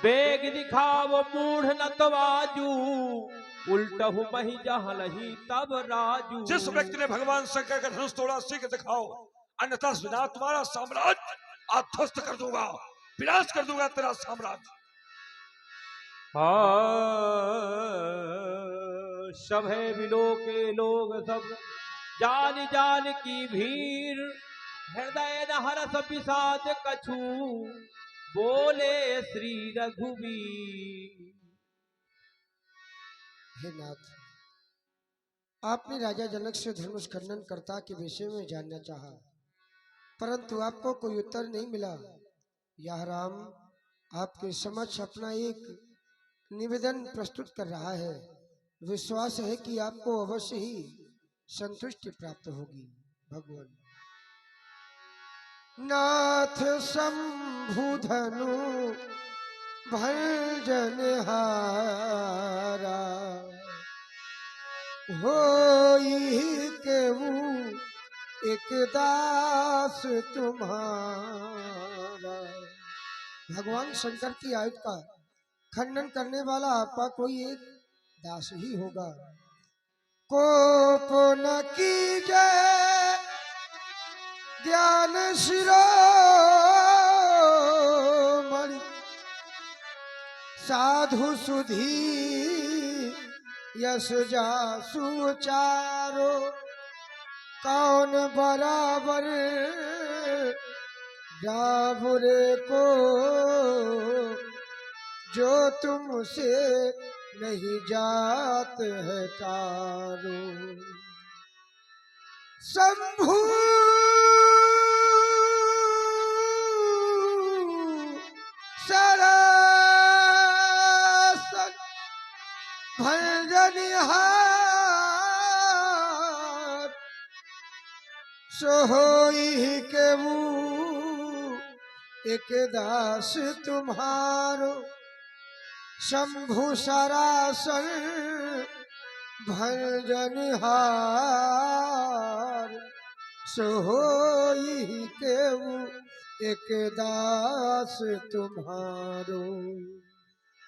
बेग दिखाओ मूढ़ नतवाजू, उल्टहु मही जहलही तब राजू। जिस व्यक्ति ने भगवान शंकर का धनुष तोड़ा उसी को दिखाओ, अन्यथा बिना तुम्हारा साम्राज्य आज ध्वस्त कर दूंगा, विनाश कर दूंगा तेरा साम्राज्य। सभे विलो के लोग सब जान जान की भीड़, हृदय न हरस विषाद कछु, बोले श्री रघुवीर। हे नाथ, आपने राजा जनक से धनुष खंडन कर्ता के विषय में जानना चाहा, परंतु आपको कोई उत्तर नहीं मिला। यह राम आपके समक्ष अपना एक निवेदन प्रस्तुत कर रहा है। विश्वास है कि आपको अवश्य ही संतुष्टि प्राप्त होगी। भगवान नाथ शंभुधनु भंजन हारा, होई केहू एक दास तुम्हारा। भगवान शंकर की आयु का खंडन करने वाला आपका कोई एक दास ही होगा। कोप न कीजिए ज्ञान शिरोमणि साधु सुधी यश जासु चारो कौन बराबर जाबुरे को जो तुमसे नहीं जात है तारो शंभु सरासन भंजनिहार सोई के एक दास तुम्हारो शंभु सरासन भंजनिहार सोई केहू एक दास तुम्हारो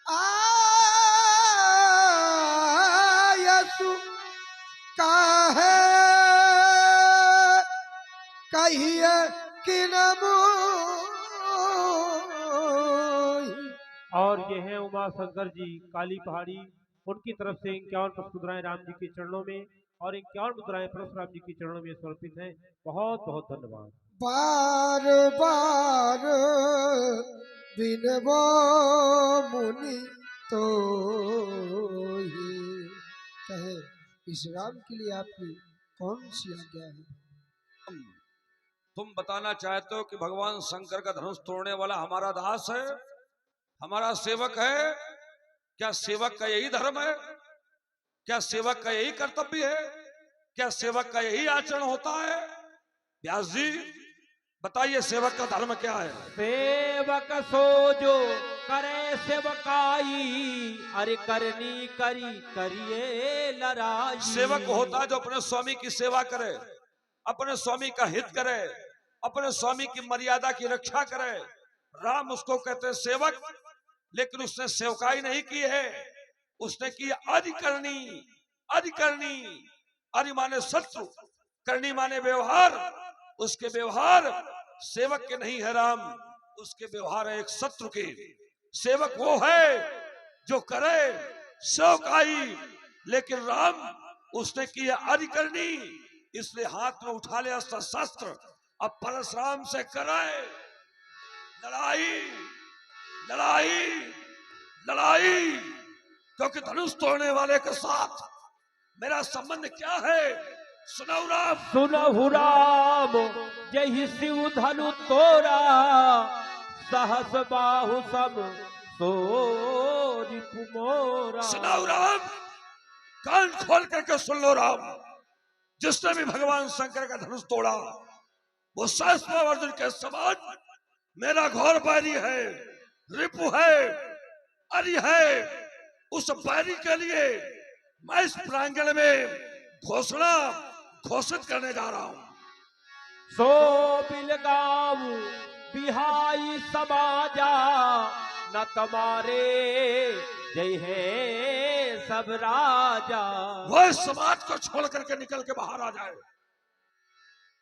आयसु काहे कहिए कि और ये हैं उमा शंकर जी काली पहाड़ी, उनकी तरफ से 51 पुष्पमुद्राएं राम जी के चरणों में और 51 मुद्राएं परशुराम जी के चरणों में समर्पित हैं। बहुत बहुत धन्यवाद। बार बार बिनबो मुनि तो ही कहे इस राम के लिए आपकी कौन सी आज्ञा है? तुम बताना चाहते हो कि भगवान शंकर का धनुष तोड़ने वाला हमारा दास है, हमारा सेवक है? क्या सेवक का यही धर्म है? क्या सेवक का यही कर्तव्य है? क्या सेवक का यही आचरण होता है? व्यास जी बताइए, सेवक का धर्म क्या है? सेवक सो जो करे सेवकाई, अरे करनी करी करिए लड़ाई। सेवक होता है जो अपने स्वामी की सेवा करे, अपने स्वामी का हित करे, अपने स्वामी की मर्यादा की रक्षा करे। राम उसको कहते हैं सेवक, लेकिन उसने सेवकाई नहीं की है, उसने की अधिकरणी। अधिकरणी अधि माने शत्रु, करनी माने व्यवहार। उसके व्यवहार सेवक के नहीं है राम, उसके व्यवहार है एक शत्रु के। सेवक वो है जो करे सेवकाई, लेकिन राम उसने की अधिकरणी, इसलिए हाथ में उठा ले अस्त्र शस्त्र, अब परशुराम से कराए लड़ाई लड़ाई लड़ाई। क्योंकि धनुष तोड़ने वाले के साथ मेरा संबंध क्या है? सुनहु राम, सुनहु राम जय शिव धनु तोरा, सहस बाहु सम सोरी मोरा। सुनहु राम, कान खोल करके सुन लो राम। जिसने भी भगवान शंकर का धनुष तोड़ा वो सहस्त्र अर्जुन के समान मेरा घोर बैरी है, रिपु है, अरि है। उस बैरी के लिए मैं इस प्रांगण में घोषणा घोषित करने जा रहा हूं। सो बिलगाव बिहाई समाजा, न तुम्हारे जय है सब राजा। वह समाज को छोड़ करके निकल के बाहर आ जाए।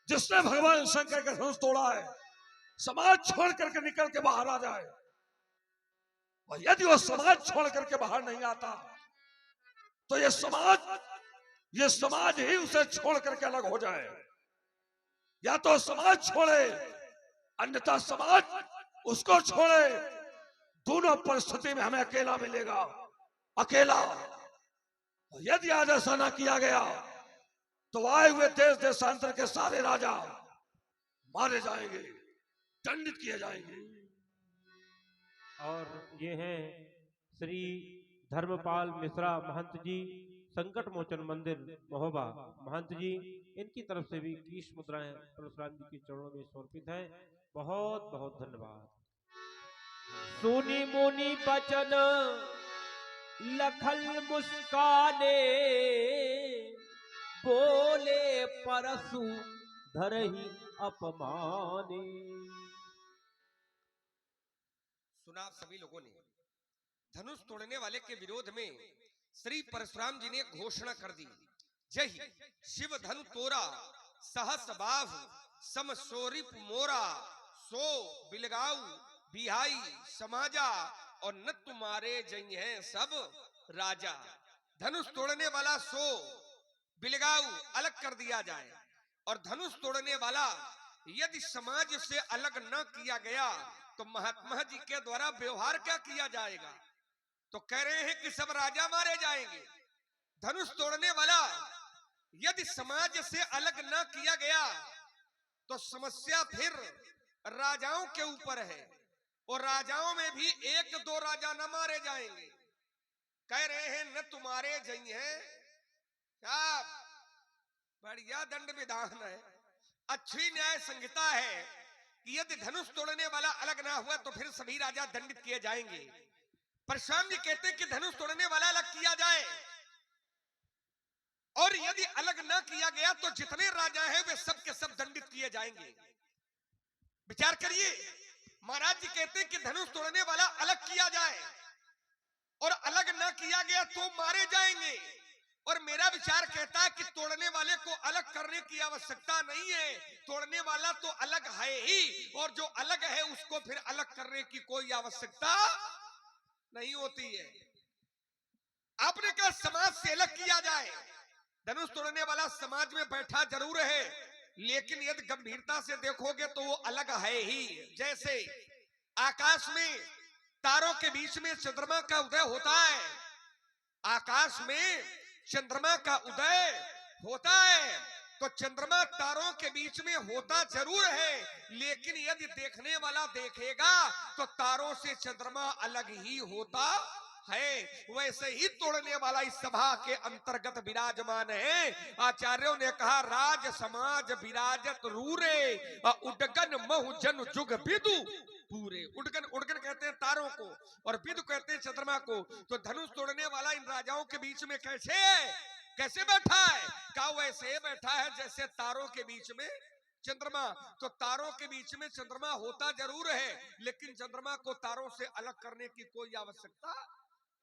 जिसने भगवान शंकर का धनुष तोड़ा है, समाज छोड़ करके निकल के बाहर आ जाए। और यदि वो समाज छोड़ करके बाहर नहीं आता तो ये समाज ही उसे छोड़ करके अलग हो जाए। या तो समाज छोड़े, अन्यथा समाज उसको छोड़े। दोनों परिस्थिति में हमें अकेला मिलेगा, अकेला। और यदि आज ऐसा ना किया गया तो आए हुए देश देशांतर के सारे राजा मारे जाएंगे, दंडित किए जाएंगे। और ये हैं श्री धर्मपाल मिश्रा महंत जी, संकट मोचन मंदिर महोबा महंत जी। इनकी तरफ से भी 21 मुद्राएं परशुराम जी के चरणों में समर्पित हैं। बहुत बहुत धन्यवाद। सुनी मुनि बचन लखल मुस्काने, बोले परसु धरहि अपमाने। सुना आप सभी लोगों ने, धनुष तोड़ने वाले के विरोध में श्री परशुराम जी ने घोषणा कर दी, जय शिव धनु तोरा सहस बाहु समसोरिप मोरा सो बिलगाऊ बिहाई समाजा और न तुम्हारे जई हैं सब राजा। धनुष तोड़ने वाला सो बिलगाऊ अलग कर दिया जाए और धनुष तोड़ने वाला यदि समाज से अलग न किया गया तो महात्मा जी के द्वारा व्यवहार क्या किया जाएगा? तो कह रहे हैं कि सब राजा मारे जाएंगे। धनुष तोड़ने वाला यदि समाज से अलग न किया गया तो समस्या फिर राजाओं के ऊपर है और राजाओं में भी एक दो राजा न मारे जाएंगे। कह रहे हैं न तुम्हारे जई हैं, क्या बढ़िया दंड विधान है, अच्छी न्याय संहिता है कि यदि धनुष तोड़ने वाला अलग ना हुआ तो फिर सभी राजा दंडित किए जाएंगे। परशुराम जी कहते हैं कि धनुष तोड़ने वाला अलग किया जाए और यदि अलग ना किया गया तो जितने राजा हैं वे सब के सब दंडित किए जाएंगे। विचार करिए, महाराज जी कहते हैं कि धनुष तोड़ने वाला अलग किया जाए और अलग ना किया गया तो मारे जाएंगे। और मेरा विचार कहता है कि तोड़ने वाले को अलग करने की आवश्यकता नहीं है, तोड़ने वाला तो अलग है ही और जो अलग है उसको फिर अलग करने की कोई आवश्यकता नहीं होती है। आपने कहा समाज से अलग किया जाए, धनुष तोड़ने वाला समाज में बैठा जरूर है लेकिन यदि गंभीरता से देखोगे तो वो अलग है ही। जैसे आकाश में तारों के बीच में चंद्रमा का उदय होता है, आकाश में चंद्रमा का उदय होता है तो चंद्रमा तारों के बीच में होता जरूर है लेकिन यदि देखने वाला देखेगा तो तारों से चंद्रमा अलग ही होता है। वैसे ही तोड़ने वाला इस सभा के अंतर्गत विराजमान है। आचार्यों ने कहा राज समाज विराजत रूरे उडगन महु जन जुग विदु पूरे। उडगन उडगन कहते हैं तारों को और विदु कहते हैं चंद्रमा को। तो धनुष तोड़ने वाला इन राजाओं के बीच में कैसे बैठा है? क्या वैसे बैठा है जैसे तारों के बीच में चंद्रमा। तो तारों के बीच में चंद्रमा होता जरूर है लेकिन चंद्रमा को तारों से अलग करने की कोई आवश्यकता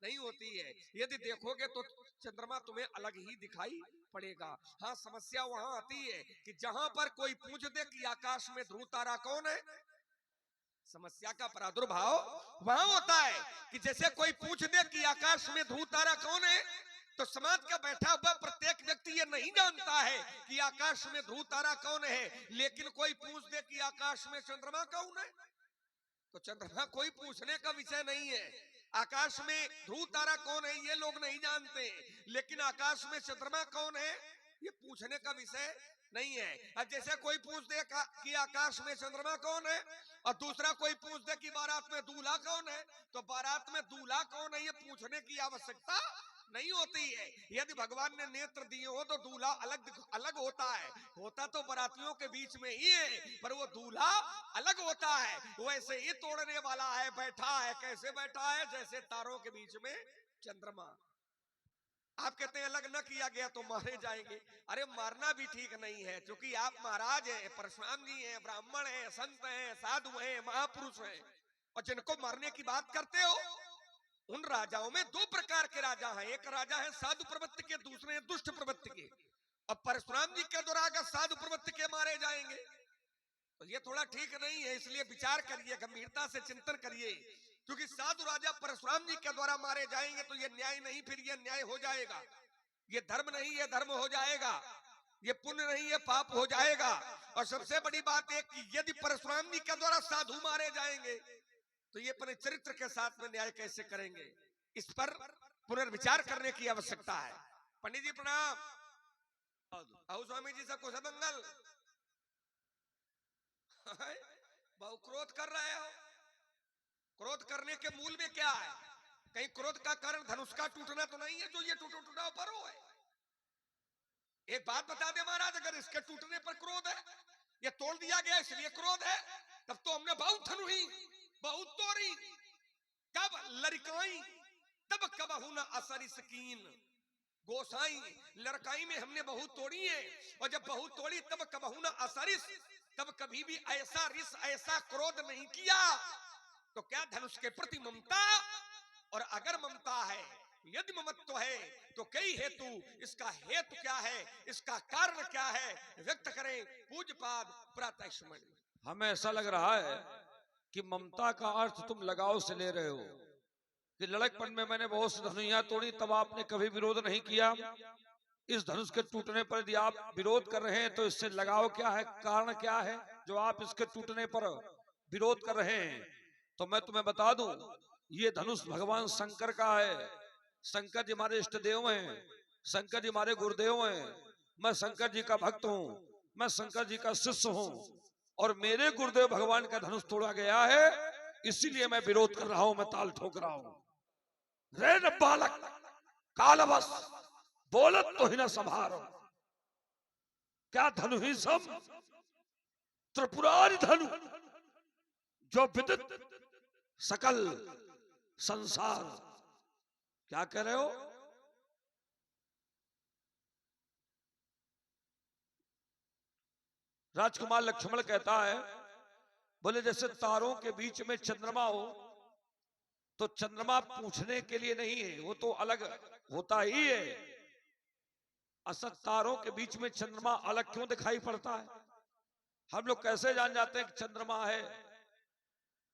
नहीं होती है। यदि देखोगे तो चंद्रमा तुम्हें अलग ही दिखाई पड़ेगा। हाँ, समस्या वहां आती है कि जहां पर कोई पूछ दे कि आकाश में ध्रुव तारा कौन है, समस्या का प्रादुर्भाव वहां होता है कि जैसे कोई पूछ दे कि आकाश में ध्रुव तारा कौन है तो समाज का बैठा हुआ प्रत्येक व्यक्ति ये नहीं जानता है कि आकाश में ध्रुव तारा कौन है, लेकिन कोई पूछ दे कि आकाश में चंद्रमा कौन है तो चंद्रमा कोई पूछने का विषय नहीं है। आकाश में ध्रुव तारा कौन है ये लोग नहीं जानते लेकिन आकाश में चंद्रमा कौन है ये पूछने का विषय नहीं है। अब जैसे कोई पूछ दे कि आकाश में चंद्रमा कौन है और दूसरा कोई पूछ दे कि बारात में दूल्हा कौन है तो बारात में दूल्हा कौन है ये पूछने की आवश्यकता नहीं होती है। यदि भगवान ने नेत्र दिए हो तो दूल्हा अलग होता है, होता तो बारातियों के बीच में ही है पर वो दूल्हा अलग होता है। वैसे ही तोड़ने वाला है, बैठा है, कैसे बैठा है जैसे तारों के बीच में चंद्रमा। आप कहते हैं अलग न किया गया तो मारे जाएंगे। अरे मारना भी ठीक नहीं है क्योंकि आप महाराज हैं, परशुराम जी हैं, ब्राह्मण हैं, संत हैं, साधु हैं, महापुरुष हैं और जिनको मारने की बात करते हो उन राजाओं में दो प्रकार के राजा हैं। एक राजा है साधु प्रवृत्ति के, दूसरे हैं दुष्ट प्रवृत्ति के। अब परशुराम जी के द्वारा अगर साधु प्रवृत्ति के मारे जाएंगे तो ये थोड़ा ठीक नहीं है, इसलिए विचार करिए, गंभीरता से चिंतन करिए क्योंकि साधु राजा परशुराम जी के द्वारा मारे जाएंगे तो ये न्याय नहीं, फिर ये न्याय हो जाएगा, ये धर्म नहीं ये धर्म हो जाएगा, ये पुण्य नहीं ये पाप हो जाएगा। और सबसे बड़ी बात है कि यदि परशुराम जी के द्वारा साधु मारे जाएंगे तो ये अपने चरित्र के साथ में न्याय कैसे करेंगे, इस पर पुनर्विचार करने की आवश्यकता है। पंडित जी प्रणाम। आओ स्वामी जी सबको सबंगल। बहु क्रोध कर रहे हो, क्रोध करने के मूल में क्या है? कहीं क्रोध का कारण धनुष का टूटना तो नहीं है जो ये टूटा पर हो है? एक बात बता दे महाराज, अगर इसके टूटने पर क्रोध है, ये तोड़ दिया गया इसलिए क्रोध है, तब तो हमने बहुत धनुही बहुत तोड़ी, कब लड़काई तब कबहू न असरी सकीन। गोसाई लड़काई में हमने बहुत तोड़ी है और जब बहुत तोड़ी तब कबहू न असरिस, तब कभी भी ऐसा रिस ऐसा क्रोध नहीं किया। तो क्या धनुष के प्रति ममता? और अगर ममता है, यदि ममत्व है तो कई हेतु, इसका हेतु क्या है, इसका कारण क्या है व्यक्त करें पूज्यपाद प्रातः स्मरण। हमें ऐसा लग रहा है कि ममता का अर्थ तुम लगाव से ले रहे हो कि लड़कपन में मैंने बहुत सी धनुइयां तोड़ी, तब आपने कभी विरोध नहीं किया। इस धनुष के टूटने पर यदि आप विरोध कर रहे हैं तो इससे लगाव क्या है, कारण क्या है जो आप इसके टूटने पर विरोध कर रहे हैं? तो मैं तुम्हें बता दूं, ये धनुष भगवान शंकर का है। शंकर जी हमारे इष्ट देव हैं, शंकर जी हमारे गुरुदेव हैं। मैं शंकर जी का भक्त हूँ, मैं शंकर जी का शिष्य हूँ, और मेरे गुरुदेव भगवान का धनुष तोड़ा गया है, इसीलिए मैं विरोध कर रहा हूं, मैं ताल ठोक रहा हूं। रे न बालक कालवश बोलत तो ही न संभारो, क्या धनु ही सम त्रिपुरारी धनु जो विदित सकल संसार। क्या कह रहे हो? राजकुमार लक्ष्मण कहता है, बोले जैसे तारों के बीच में चंद्रमा हो, तो चंद्रमा पूछने के लिए नहीं है, वो तो अलग होता ही है। असल तारों के बीच में चंद्रमा अलग क्यों दिखाई पड़ता है? हम लोग कैसे जान जाते हैं कि चंद्रमा है?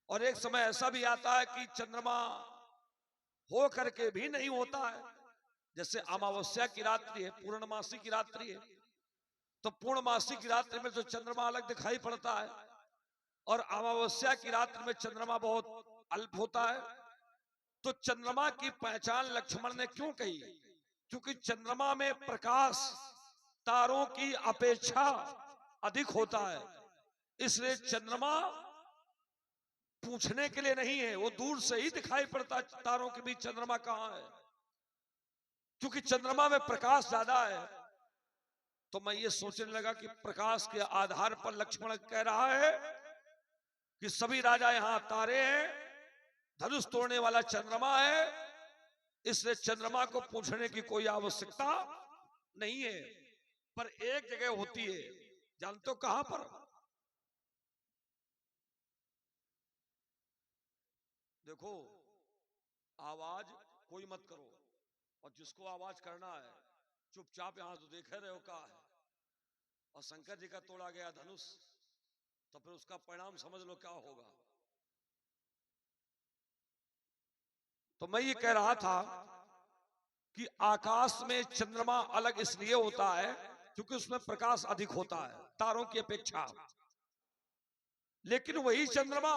और एक समय ऐसा भी आता है कि चंद्रमा हो करके भी नहीं होता है। जैसे अमावस्या की रात्रि है, पूर्णमासी की रात्रि है, तो पूर्णमासी की रात्रि में तो चंद्रमा अलग दिखाई पड़ता है, और अमावस्या की रात्रि में चंद्रमा बहुत अल्प होता है। तो चंद्रमा की पहचान लक्ष्मण ने क्यों कही? क्योंकि चंद्रमा में प्रकाश तारों की अपेक्षा अधिक होता है, इसलिए चंद्रमा पूछने के लिए नहीं है, वो दूर से ही दिखाई पड़ता है तारों के बीच चंद्रमा कहां है, क्योंकि चंद्रमा में प्रकाश ज्यादा है। तो मैं ये सोचने लगा कि प्रकाश के आधार पर लक्ष्मण कह रहा है कि सभी राजा यहां तारे हैं, धनुष तोड़ने वाला चंद्रमा है, इसलिए चंद्रमा को पूछने की कोई आवश्यकता नहीं है। पर एक जगह होती है, जानते हो कहां पर? देखो, आवाज कोई मत करो, और जिसको आवाज करना है चुपचाप यहां तो देखे रहे हो का है। और शंकर जी का तोड़ा गया धनुष, तो फिर उसका परिणाम समझ लो क्या होगा। तो मैं ये कह रहा था कि आकाश में चंद्रमा अलग इसलिए होता है क्योंकि उसमें प्रकाश अधिक होता है तारों की अपेक्षा। लेकिन वही चंद्रमा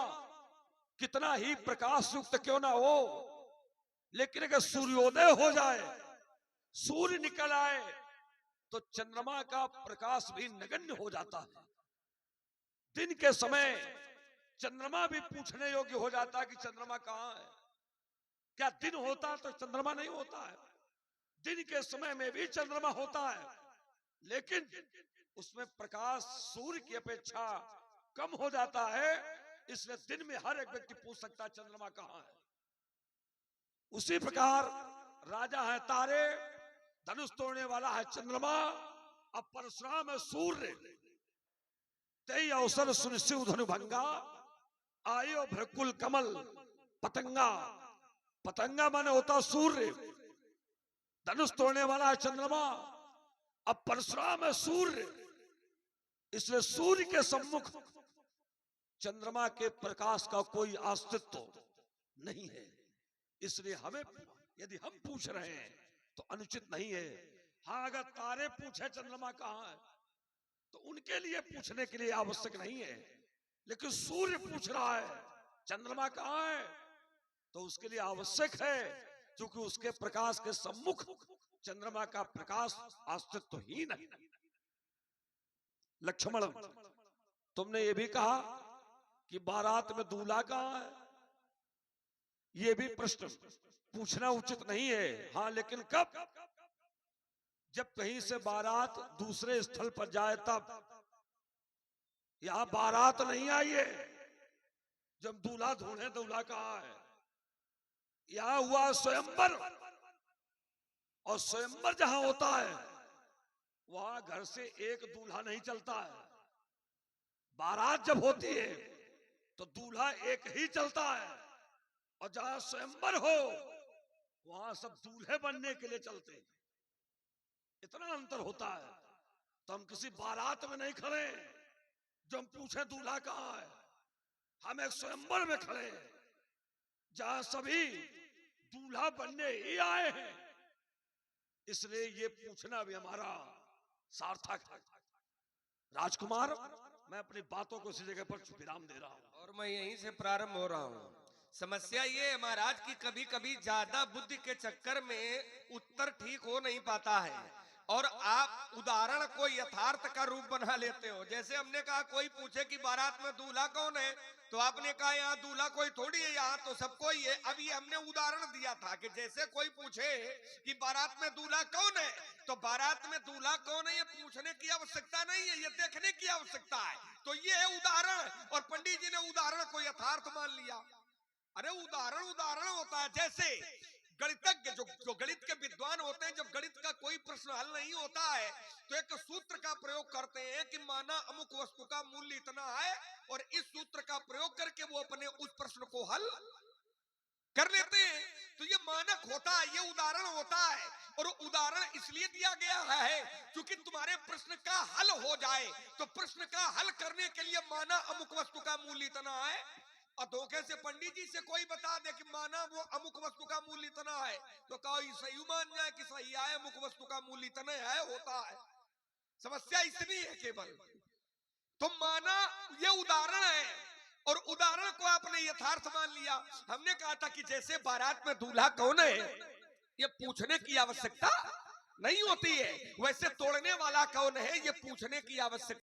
कितना ही प्रकाश युक्त क्यों ना हो, लेकिन अगर सूर्योदय हो जाए, सूर्य निकल आए, तो चंद्रमा का प्रकाश भी नगण्य हो जाता है। दिन के समय चंद्रमा भी पूछने योग्य हो जाता है कि चंद्रमा कहां है। क्या दिन होता तो चंद्रमा नहीं होता है? दिन के समय में भी चंद्रमा होता है, लेकिन उसमें प्रकाश सूर्य की अपेक्षा कम हो जाता है, इसलिए दिन में हर एक व्यक्ति पूछ सकता है चंद्रमा कहां है। उसी प्रकार राजा है तारे, धनुष तोड़ने वाला है चंद्रमा, अब परशुराम है सूर्य। तई अवसर सुनिश्चित धनुभंगा, आयो भ्रकुल कमल पतंगा। पतंगा माने होता सूर्य, धनुष तोड़ने वाला है चंद्रमा, अब परशुराम है सूर्य, इसलिए सूर्य के सम्मुख चंद्रमा के प्रकाश का कोई अस्तित्व नहीं है। इसलिए हमें यदि हम पूछ रहे हैं तो अनुचित नहीं है। हाँ, अगर तारे पूछे चंद्रमा कहां है तो उनके लिए पूछने के लिए आवश्यक नहीं है, लेकिन सूर्य पूछ रहा है चंद्रमा कहां है तो उसके लिए आवश्यक है, क्योंकि उसके प्रकाश के सम्मुख चंद्रमा का प्रकाश अस्तित्व ही नहीं। लक्ष्मण, तुमने ये भी कहा कि बारात में दूल्हा कहां है, ये भी प्रश्न पूछना उचित नहीं है। हाँ, लेकिन कब? जब कहीं से बारात दूसरे स्थल पर जाए तब। यहां बारात नहीं आई है, जब दूल्हा ढूंढे दूल्हा कहां है। यहां हुआ स्वयंवर, और स्वयंवर जहां होता है वहां घर से एक दूल्हा नहीं चलता है। बारात जब होती है तो दूल्हा एक ही चलता है, और जहां स्वयंवर हो वहां सब दूल्हे बनने के लिए चलते हैं। इतना अंतर होता है। तो हम किसी बारात में नहीं खड़े, जो हम पूछे दूल्हा कहाँ है। हम एक स्वयंवर में खड़े हैं जहां सभी दूल्हा बनने ही आए हैं, इसलिए ये पूछना भी हमारा सार्थक है। राजकुमार, मैं अपनी बातों को इसी जगह पर विराम दे रहा हूं। और मैं यहीं से प्रारंभ हो रहा हूँ। समस्या ये है महाराज की कभी कभी ज्यादा बुद्धि के चक्कर में उत्तर ठीक हो नहीं पाता है और आप उदाहरण को यथार्थ का रूप बना लेते हो। जैसे हमने कहा कोई पूछे कि बारात में दूल्हा कौन है, तो आपने कहा यहाँ दूल्हा कोई थोड़ी है, यहाँ तो सबको ही है। अब ये हमने उदाहरण दिया था कि जैसे कोई पूछे कि बारात में दूल्हा कौन है, तो बारात में दूल्हा कौन है ये पूछने की आवश्यकता नहीं है, ये देखने की आवश्यकता है। तो ये है उदाहरण, और पंडित जी ने उदाहरण को यथार्थ मान लिया। अरे उदाहरण उदाहरण होता है। जैसे गणितज्ञ जो गणित के विद्वान होते हैं, जब गणित का कोई प्रश्न हल नहीं होता है तो एक सूत्र का प्रयोग करते हैं कि माना अमुक वस्तु का मूल्य इतना है, और इस सूत्र का प्रयोग करके वो अपने उस प्रश्न को हल कर लेते हैं। तो ये मानक होता है, ये उदाहरण होता है। और उदाहरण इसलिए दिया गया है क्योंकि तुम्हारे प्रश्न का हल हो जाए। तो प्रश्न का हल करने के लिए माना अमुक वस्तु का मूल्य इतना है, और धोखे से पंडित जी से कोई बता दे कि माना वो अमुक वस्तु का मूल्य इतना है, तो कहो सही मान जाए कि सही है, अमुक वस्तु का मूल्य इतना है, होता है। समस्या इतनी है केवल। तो माना ये उदाहरण है, और उदाहरण को आपने यथार्थ मान लिया। हमने कहा था कि जैसे बारात में दूल्हा कौन है ये पूछने की आवश्यकता नहीं होती है, वैसे तोड़ने वाला कौन है ये पूछने की आवश्यकता